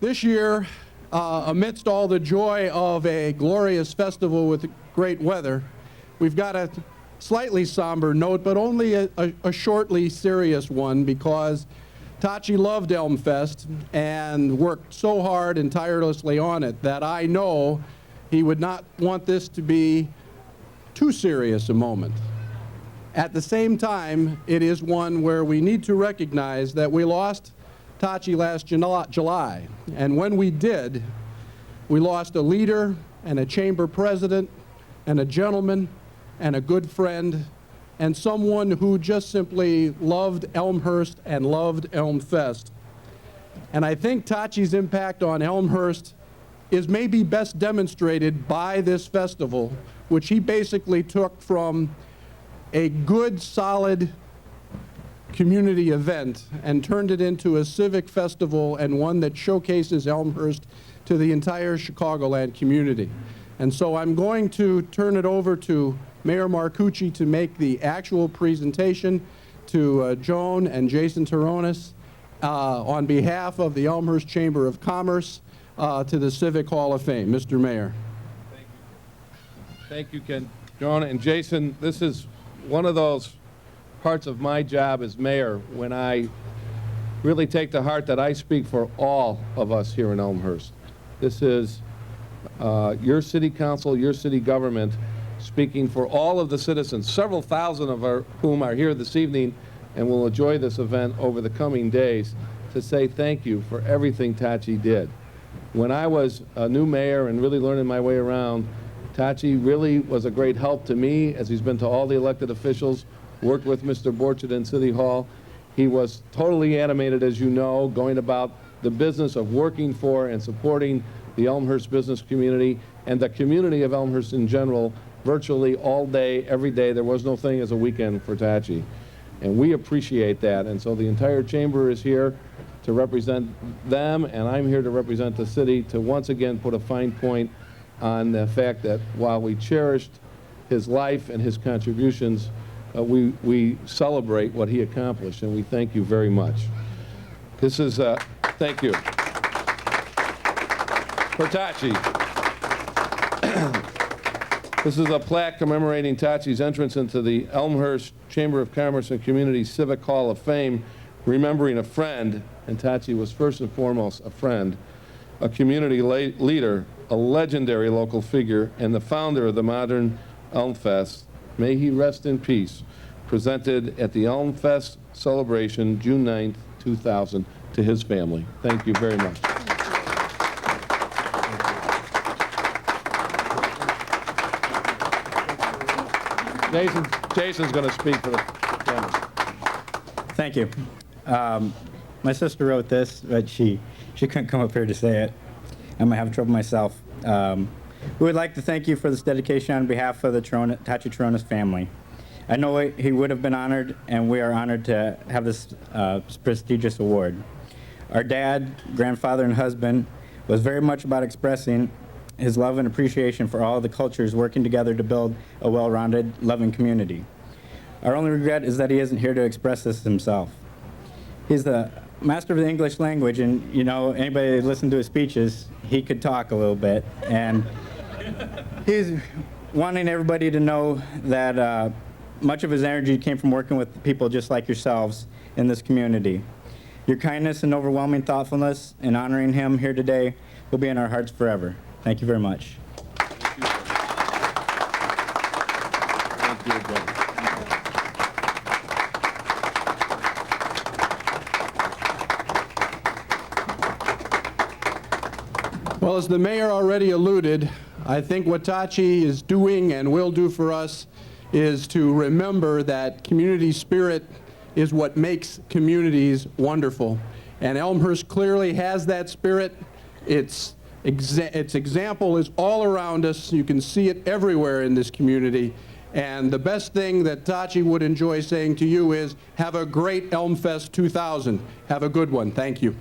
This year, amidst all the joy of a glorious festival with great weather, we've got a slightly somber note, but only a shortly serious one, because Toche loved Elmfest and worked so hard and tirelessly on it that I know he would not want this to be too serious a moment. At the same time, it is one where we need to recognize that we lost Toche last July, and when we did, we lost a leader and a chamber president and a gentleman and a good friend and someone who just simply loved Elmhurst and loved Elmfest. And I think Toche's impact on Elmhurst is maybe best demonstrated by this festival, which he basically took from a good, solid community event and turned it into a civic festival, and one that showcases Elmhurst to the entire Chicagoland community. And so I'm going to turn it over to Mayor Marcucci to make the actual presentation to Joan and Jason Terrones on behalf of the Elmhurst Chamber of Commerce to the Civic Hall of Fame. Mr. Mayor. Thank you. Thank you, Ken. Joan and Jason, this is one of those parts of my job as mayor when I really take to heart that I speak for all of us here in Elmhurst. This is your city council, your city government, speaking for all of the citizens, several thousand of whom are here this evening and will enjoy this event over the coming days, to say thank you for everything Toche did. When I was a new mayor and really learning my way around, Toche really was a great help to me, as he's been to all the elected officials, worked with Mr. Borchett in City Hall. He was totally animated, as you know, going about the business of working for and supporting the Elmhurst business community and the community of Elmhurst in general, virtually all day, every day. There was no thing as a weekend for Toche. And we appreciate that. And so the entire chamber is here to represent them, and I'm here to represent the city to once again put a fine point on the fact that while we cherished his life and his contributions, we celebrate what he accomplished, and we thank you very much. This is, thank you. For Toche. This is a plaque commemorating Toche's entrance into the Elmhurst Chamber of Commerce and Community Civic Hall of Fame, remembering a friend, and Toche was first and foremost a friend, a community leader, a legendary local figure, and the founder of the modern Elmfest. May he rest in peace. Presented at the Elmfest celebration, June 9th, 2000, to his family. Thank you very much. Jason's going to speak for the family. Thank you. My sister wrote this, but she couldn't come up here to say it. I'm going to have trouble myself. We would like to thank you for this dedication on behalf of the Toche Terrones family. I know he would have been honored, and we are honored to have this prestigious award. Our dad, grandfather, and husband was very much about expressing his love and appreciation for all the cultures working together to build a well-rounded, loving community. Our only regret is that he isn't here to express this himself. He's the master of the English language, and you know, anybody that listened to his speeches, he could talk a little bit, and he's wanting everybody to know that much of his energy came from working with people just like yourselves in this community. Your kindness and overwhelming thoughtfulness in honoring him here today will be in our hearts forever. Thank you very much. Thank you, brother. Well, as the mayor already alluded, I think what Toche is doing and will do for us is to remember that community spirit is what makes communities wonderful. And Elmhurst clearly has that spirit. Its example is all around us. You can see it everywhere in this community. And the best thing that Toche would enjoy saying to you is, have a great Elmfest 2000. Have a good one. Thank you.